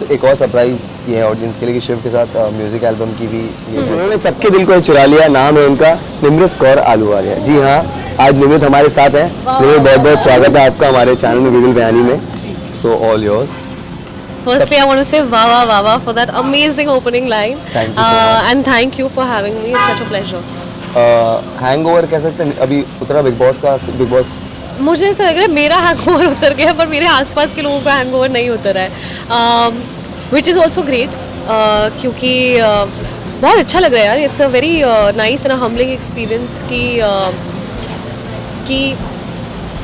एक और सरप्राइज ये है ऑडियंस के लिए कि शिव के साथ म्यूजिक एल्बम की भी उन्होंने सबके दिल को चुरा लिया। नाम है उनका निमृत कौर आलूवालिया। जी हाँ, आज निमृत हमारे साथ है। निमृत बहुत बहुत स्वागत है आपका हमारे चैनल में विविल बयानी में। So all yours. Firstly, I want to say wow for that amazing opening line. Thank you so much. And thank you for having me. It's such a pleasure. Hangover कह सकते हैं, अभी उतरा big boss का। Big boss मुझे ऐसा लग रहा है मेरा हैंगओवर उतर गया, पर मेरे आसपास के लोगों का हैंगओवर नहीं उतरा है, विच इज़ ऑल्सो ग्रेट, क्योंकि बहुत अच्छा लग रहा है यार। It's a very nice and humbling experience कि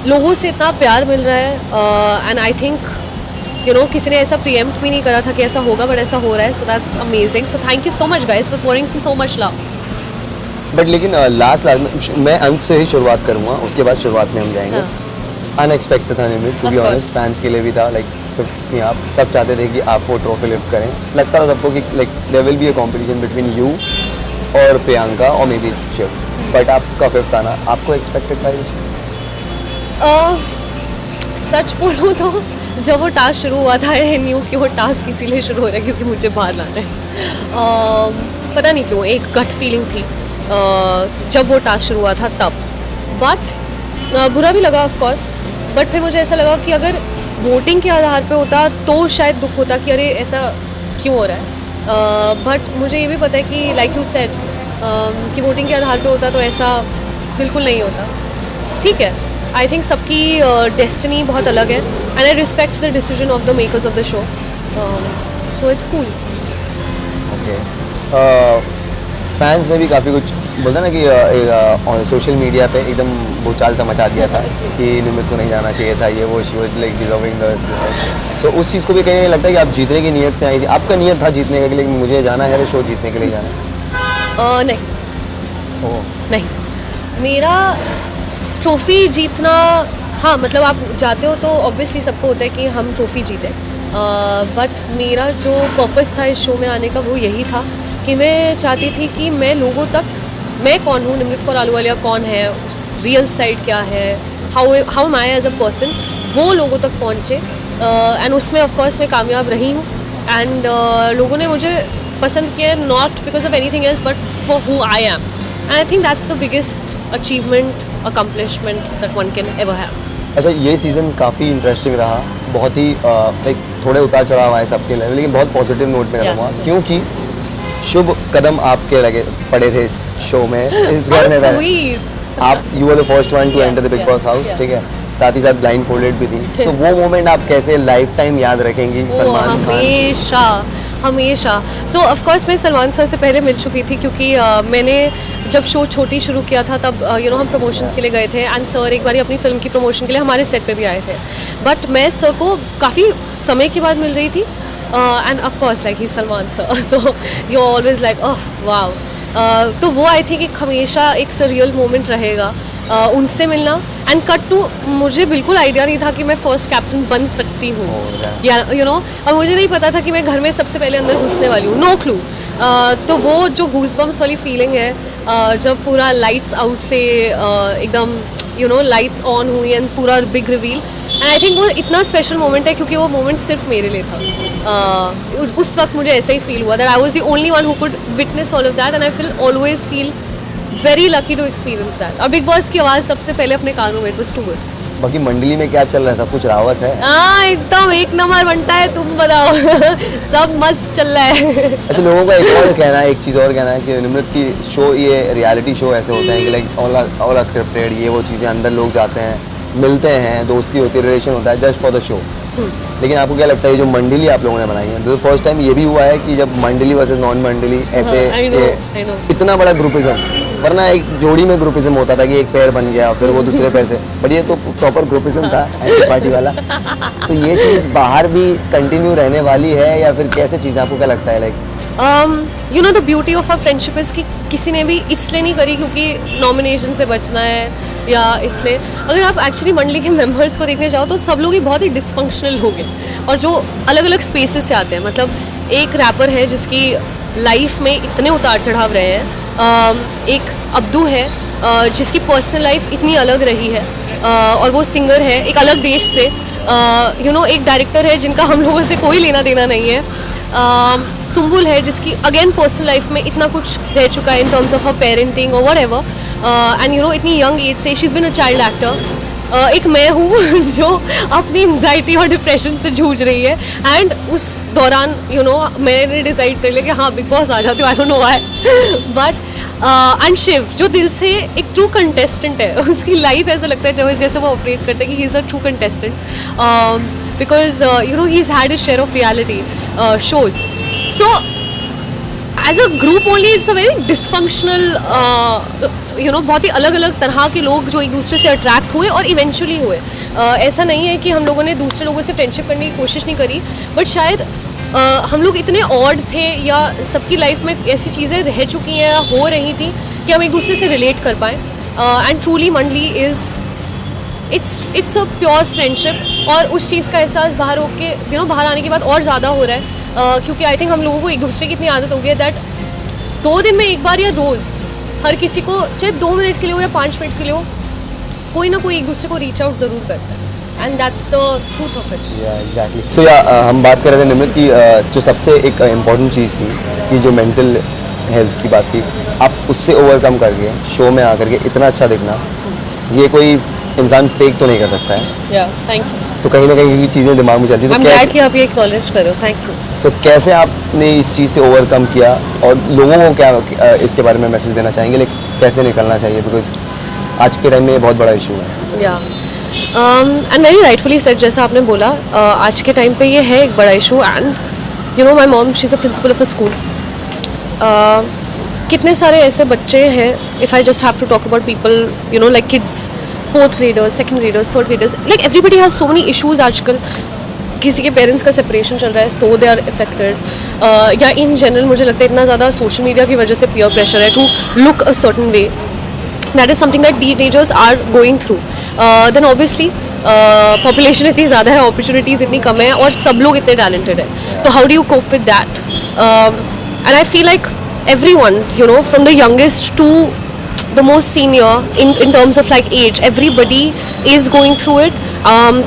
लोगों से इतना प्यार मिल रहा है। एंड आई थिंक किसी ने ऐसा प्रीएम्प्ट भी नहीं करा था कि ऐसा होगा, बट ऐसा हो रहा है। So that's amazing. So thank you so much guys for pouring so much love. But लेकिन लास्ट मैं अंत से ही शुरुआत करूँगा, उसके बाद शुरुआत में हम जाएंगे। अनएक्सपेक्टेड था निमित, टू बी ऑनेस्ट। फैंस के लिए भी था, लाइक आप सब चाहते थे कि आप वो ट्रॉफी लिफ्ट करें। लगता था सबको कि like there will be a competition between you और प्रियंका और मे बी शिव, बट आपका फिफ्थ आना आपको एक्सपेक्टेड था ये चीज़? सच बोलूँ तो जब वो टास्क शुरू हुआ था, आई न्यू कि वो टास्क इसीलिए शुरू हो रहा है क्योंकि मुझे बाहर लाना है। पता नहीं क्यों एक गट फीलिंग थी जब वो टास्क शुरू हुआ था तब। बट बुरा भी लगा ऑफ कोर्स, बट फिर मुझे ऐसा लगा कि अगर वोटिंग के आधार पे होता तो शायद दुख होता कि अरे ऐसा क्यों हो रहा है। बट मुझे ये भी पता है कि लाइक यू सेड कि वोटिंग के आधार पे होता तो ऐसा बिल्कुल नहीं होता। ठीक है, आई थिंक सबकी डेस्टिनी बहुत अलग है and I respect the decision of the makers of the show, so it's cool. Okay, fans ने भी काफ़ी कुछ बोलता ना कि सोशल मीडिया पे एकदम भूचाल सा मचा दिया था कि निमित को नहीं जाना चाहिए था, ये वो she was like deserving the. So उस चीज़ को भी कहीं लगता है कि आप जीतने की नीयत से आई थी, आपका नीयत था जीतने का, लेकिन मुझे जाना है तो शो जीतने के लिए जाना है? नहीं, मेरा ट्रॉफ़ी जीतना, हाँ मतलब आप जाते हो तो ऑब्वियसली सबको होता है कि हम ट्रॉफ़ी जीते, बट मेरा जो पर्पस था इस शो में आने का वो यही था कि मैं चाहती थी कि मैं लोगों तक, मैं कौन हूँ, निमृत कौर आलूवालिया कौन है, उस रियल साइड क्या है, how am I as a person, वो लोगों तक पहुँचे। एंड उसमें ऑफ कोर्स मैं कामयाब रही हूँ एंड लोगों ने मुझे पसंद किया, not because of anything else but for who I am. And I think that's the biggest achievement, accomplishment that one can ever have. अच्छा, ये सीज़न काफ़ी इंटरेस्टिंग रहा, बहुत ही लाइक थोड़े उतार चढ़ाव आए सबके लिए, लेकिन बहुत पॉजिटिव नोट में खत्म हुआ क्योंकि शुभ कदम आपके लगे पड़े थे इस शो में, इस घर में। आप you were the first one two enter the big boss house, ठीक है, साथ ही साथ ब्लाइंड फोल्डेड भी थी। सो वो मोमेंट आप कैसे लाइफ टाइम याद रखेंगी? सलमान खान हमेशा। सो ऑफ कोर्स मैं सलमान सर से पहले मिल चुकी थी क्योंकि मैंने जब शो छोटी शुरू किया था तब हम प्रमोशंस के लिए गए थे एंड सर एक बार अपनी फिल्म की प्रमोशन के लिए हमारे सेट पे भी आए थे। बट मैं सर को काफ़ी समय के बाद मिल रही थी end of course like he Salman sir, so you always like oh wow. तो वो आई थिंक एक हमेशा एक सरियल मोमेंट रहेगा उनसे मिलना। एंड कट टू, मुझे बिल्कुल आइडिया नहीं था कि मैं फर्स्ट कैप्टन बन सकती हूँ या और मुझे नहीं पता था कि मैं घर में सबसे पहले अंदर घुसने वाली हूँ, नो क्लू। तो वो जो गूज़बम्स वाली फीलिंग है जब पूरा लाइट्स आउट से एकदम लाइट्स ऑन हुई एंड पूरा big reveal, and I think वो इतना स्पेशल मोमेंट है क्योंकि वो मोमेंट सिर्फ मेरे लिए था। उस वक्त मुझे ऐसा ही फील हुआ that I was the only one who could witness all of that and I feel always feel very lucky to experience that. और बिग बॉस की आवाज़ सबसे पहले अपने कानों में, इट वाज टू गुड। बाकी मंडली में क्या चल रहा है? सब कुछ रावस है? हाँ एकदम एक नंबर बनता है, तुम बताओ। सब मस्त चल रहा है। अच्छा, लोगों का एक और कहना है, एक चीज़ और कहना है कि निमृत की शो, ये रियलिटी शो ऐसे होते हैं कि लाइक ऑल स्क्रिप्टेड, ये वो चीज़ें, अंदर लोग जाते हैं, मिलते हैं, दोस्ती होती है, रिलेशन होता है जस्ट फॉर द शो। लेकिन आपको क्या लगता है ये जो मंडली आप लोगों ने बनाई है, फर्स्ट टाइम ये भी हुआ है कि जब मंडली वर्सेस नॉन मंडली ऐसे इतना बड़ा ग्रुपिज्म, वरना एक जोड़ी में ग्रुपिज्म होता था कि एक पैर बन गया फिर वो दूसरे पैर से, बट ये तो प्रॉपर ग्रुपिज्म था एंटी पार्टी वाला। तो ये चीज़ बाहर भी कंटिन्यू रहने वाली है या फिर कैसे चीज़, आपको क्या लगता है? Like the beauty of a friendship is कि किसी ने भी इसलिए नहीं करी क्योंकि नॉमिनेशन से बचना है या इसलिए। अगर आप एक्चुअली मंडली के मेंबर्स को देखने जाओ तो सब लोग ही बहुत ही डिसफंक्शनल हो गए और जो अलग अलग स्पेसेस से आते हैं। मतलब एक रैपर है जिसकी लाइफ में इतने उतार चढ़ाव रहे हैं, एक अब्दू है जिसकी पर्सनल लाइफ इतनी अलग रही है और वो सिंगर है एक अलग देश से, यू नो एक डायरेक्टर है जिनका हम लोगों से कोई लेना देना नहीं है, सुम्बुल है जिसकी अगेन पर्सनल लाइफ में इतना कुछ रह चुका है in terms of a parenting और whatever, and you know इतनी यंग एज से she is been a child actor. एक मैं हूँ जो अपनी एंजाइटी और डिप्रेशन से जूझ रही है, एंड उस दौरान यू नो मैंने डिसाइड कर लिया कि हाँ बिग बॉस आ जाती हूँ, I don't know why but and Shiv जो दिल से एक ट्रू कंटेस्टेंट है, उसकी लाइफ ऐसा लगता है जैसे वो ऑपरेट करता है कि he is a true contestant, because you know he is had a share of reality shows. So as a group only it's a very dysfunctional you know, बहुत ही अलग अलग तरह के लोग जो एक दूसरे से अट्रैक्ट हुए और इवेंचुअली हुए। ऐसा नहीं है कि हम लोगों ने दूसरे लोगों से फ्रेंडशिप करने की कोशिश नहीं करी, बट शायद हम लोग इतने ऑड थे या सबकी लाइफ में ऐसी चीज़ें रह चुकी हैं या हो रही थी कि हम एक दूसरे से रिलेट कर पाएँ, एंड ट्रूली मंडली is it's a pure friendship. और उस चीज़ का एहसास बाहर होके यू नो बाहर आने के बाद और ज़्यादा हो रहा है, क्योंकि आई थिंक हम लोगों को एक दूसरे की इतनी आदत हो गई है दैट 2 दिन में एक बार या रोज़ हर किसी को चाहे 2 मिनट के लिए हो या 5 मिनट के लिए हो, कोई ना कोई एक दूसरे को रीच आउट ज़रूर करता है, and that's the truth of it. Exactly. So हम बात कर रहे थे निम्रत की जो सबसे एक इम्पॉर्टेंट चीज़ थी कि जो मेंटल हेल्थ की बात थी, आप उससे ओवरकम करके शो में आकर के इतना अच्छा दिखना, ये कोई इंसान फेक तो नहीं कर सकता है। या थैंक यू। सो कहीं ना कहीं ये चीज़ें दिमाग में चलती हैं, तो कैसे कि आप ये एक्नॉलेज करो, थैंक यू। सो कैसे आपने इस चीज़ से ओवरकम किया और लोगों को क्या इसके बारे में मैसेज देना चाहेंगे, लेकिन कैसे निकलना चाहिए, बिकॉज आज के टाइम में ये बहुत बड़ा इशू है। या एंड वेरी राइटफुली सेड, जैसा आपने बोला आज के टाइम पे ये है एक बड़ा issue, and you know my mom she is a principal of a school. कितने सारे ऐसे बच्चे हैं, if I just have to talk about people you know like kids, 4th graders, 2nd graders, 3rd graders, like everybody has so many issues आजकल। किसी के parents का separation चल रहा है, सो दे आर इफेक्टेड, या इन जनरल मुझे लगता है इतना ज़्यादा सोशल मीडिया की वजह से पीयर प्रेशर है to look a certain way, that is something that teenagers are going through. Then obviously population इतनी ज़्यादा है, अपॉर्चुनिटीज़ इतनी कम है और सब लोग इतने टैलेंटेड है, तो how do you cope with that? And I feel like everyone, you know, from the youngest to the most senior in terms of like age, everybody is going through it.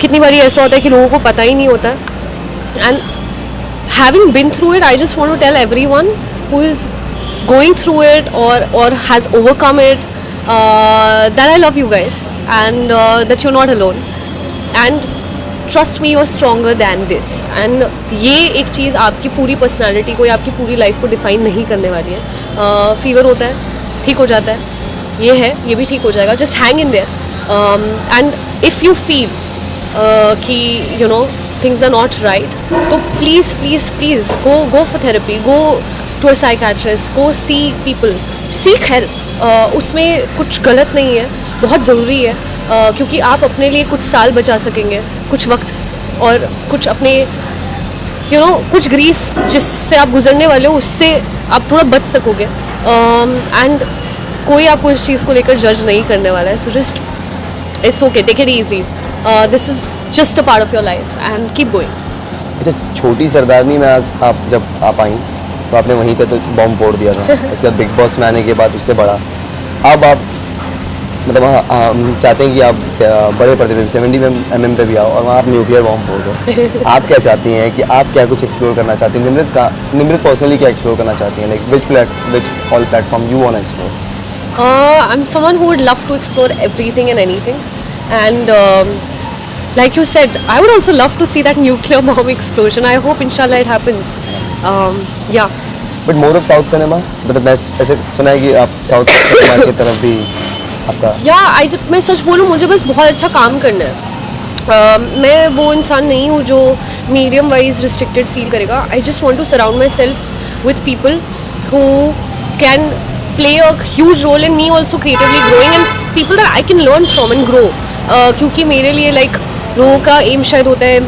कितनी बारी ऐसा होता है कि लोगों को पता ही नहीं होता, and having been through it, I just want to tell everyone who is going through it or has overcome it that I love you guys, and that you're not alone, and trust me, you are stronger than this. And ये एक चीज़ आपकी पूरी personality को या आपकी पूरी life को define नहीं करने वाली है। फीवर होता है, ठीक हो जाता है, ये भी ठीक हो जाएगा, just hang in there. And if you feel कि you know things are not right, तो please please please go for therapy, go to a psychiatrist, go see people, seek help. उसमें कुछ गलत नहीं है, बहुत ज़रूरी है, क्योंकि आप अपने लिए कुछ साल बचा सकेंगे, कुछ वक्त, और कुछ अपने यू नो कुछ ग्रीफ जिससे आप गुजरने वाले हो उससे आप थोड़ा बच सकोगे, एंड कोई आपको इस चीज़ को लेकर जज नहीं करने वाला है। So just it's okay, take it easy, this is just a part of your life and keep going. अच्छा, छोटी सरदारनी में आप जब आप आई तो आपने वहीं पे तो बॉम्ब फोड़ दिया था, उसके बाद बिग बॉस में आने के बाद उससे बड़ा, अब आप मतलब हम चाहते हैं कि आप बड़े पर्दे पे 70mm पे भी आओ और वहाँ आप न्यूक्लियर बॉम्ब फोड़ दो। आप क्या चाहती हैं कि आप क्या कुछ एक्सप्लोर करना चाहती हैं? निम्रत पर्सनली क्या एक्सप्लोर करना चाहती हैं? Like which all platform you want to explore? I am someone who would love to explore everything and anything, and like you said, I would also love to see that nuclear bomb explosion. I hope inshallah it happens. Yeah. But more of South cinema? मतलब मैं ऐसे सुना है कि आप south cinema की तरफ भी आपका। या मैं सच बोलूँ, मुझे बस बहुत अच्छा काम करना है। मैं वो इंसान नहीं हूँ जो मीडियम वाइज रिस्ट्रिक्टेड फील करेगा। I just want to surround myself with people who can play a huge role in me also creatively growing, and people that I can learn from and grow. क्योंकि मेरे लिए like लोगों का M शायद होता है,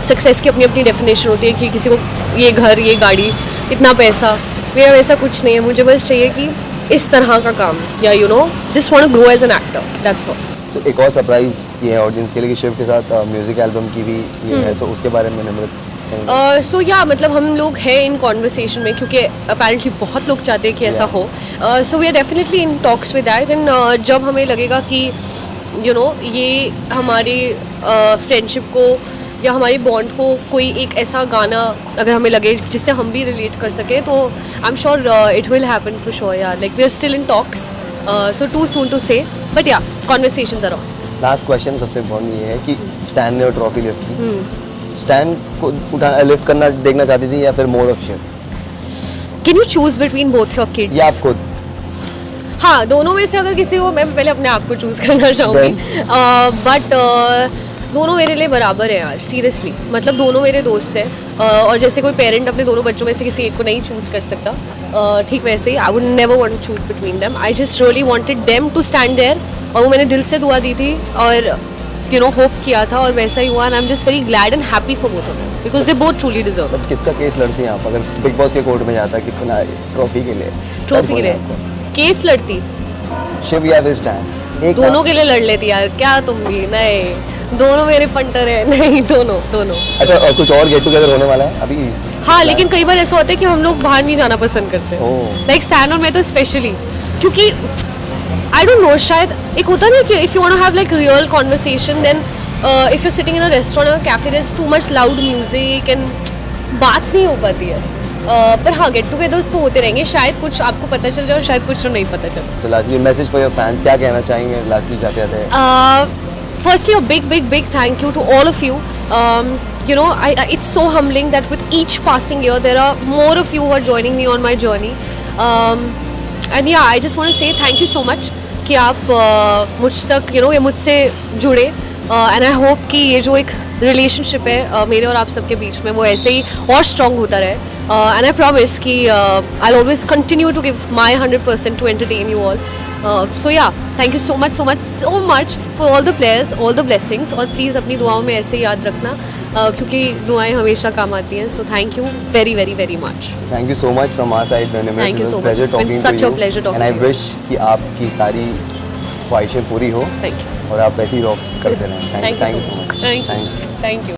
success की अपनी अपनी डेफिनेशन होती है कि किसी को ये घर, ये गाड़ी, इतना पैसा। मेरा वैसा कुछ नहीं है, मुझे बस चाहिए कि इस तरह का काम, या you know just want to grow as an actor, that's all. So एक और सरप्राइज ये है ऑडियंस के लिए कि शिव के साथ म्यूजिक एल्बम की भी ये है, सो उसके बारे में निम्रत। सो या मतलब हम लोग हैं इन कॉन्वर्सेशन में, क्योंकि अपेरेंटली बहुत लोग चाहते हैं कि ऐसा हो। So we are definitely in talks with that, and जब हमें लगेगा कि यू नो ये हमारी फ्रेंडशिप को या हमारी बॉन्ड को कोई एक ऐसा गाना अगर हमें लगे जिससे हम भी रिलेट कर सकें, तो I am sure it will happen for sure यार. Like we are still in talks, so too soon to say, but yeah conversations are on. Last question सबसे इम्पोर्टेंट ये है कि स्टैन ने ट्रॉफी लिफ्ट की, स्टैन को लिफ्ट करना देखना चाहती थी या फिर मोड ऑफ शिट? Can you choose between both your kids? या आप खुद? हाँ, दोनों में से अगर किसी को, मैं पहले अपने आप को चूज करना चाहूँगी, बट दोनों मेरे लिए बराबर है यार, सीरियसली. मतलब दोनों मेरे दोस्त हैं, और जैसे कोई पेरेंट अपने दोनों बच्चों में से किसी एक को नहीं चूज कर सकता, ठीक वैसे ही I would never want to choose between them. I just really wanted them to stand there, और वो मैंने दिल से दुआ दी थी और यू नो होप किया था, और वैसा ही हुआ. And I am just very glad and happy for both of them because they both truly deserve. But किसका केस लड़ती हैं आप अगर बिग बॉस के कोर्ट में जाता है कि ट्रॉफी के लिए? ट्रॉफी के लिए केस लड़ती? शिव या फिर स्टैन? एक दोनों के लिए लड़ लेती यार, क्या तुम भी? नहीं, दोनों मेरे पंटर है. नहीं, दोनों. अच्छा, और कुछ और गेट टुगेदर होने वाला है अभी? हाँ, लेकिन कई बार ऐसा होता है कि हम लोग बाहर नहीं जाना पसंद करते, लाइक स्टैन और मैं तो स्पेशली, क्योंकि आई डोंट नो, शायद एक होता है ना कि if you want to have like real conversation, then if you sitting in a restaurant और cafe, there is too much loud music and बात नहीं हो पाती है. पर हाँ, गेट टुगेदर्स तो होते रहेंगे, शायद कुछ आपको पता चल जाए और शायद कुछ तो नहीं पता चले. तो lastly message for your fans, क्या कहना चाहेंगे लास्टली जाते जाते? Firstly, a big thank you to all of you. You know, it's so humbling that with each passing year, there are more of you who are joining me on my journey. And yeah, I just want to say thank you so much कि आप मुझ तक, you know, ये मुझसे जुड़े. And I hope कि ये जो एक रिलेशनशिप है मेरे और आप सबके बीच में, वो ऐसे ही और स्ट्रॉन्ग होता रहे. And I promise कि I'll always continue to give my 100% to entertain you all. So yeah, thank you so much for all the players, all the blessings. और प्लीज़ अपनी दुआओं में ऐसे ही याद रखना, क्योंकि दुआएं हमेशा काम आती हैं. So thank you very much. Thank you so much from our side. Thank you so much. It's been such a pleasure talking to you. And I wish कि आपकी सारी ख्वाहिशें पूरी हो. Thank you. और आप वैसे ही रॉक करते रहें. Thank you so much. Thank you.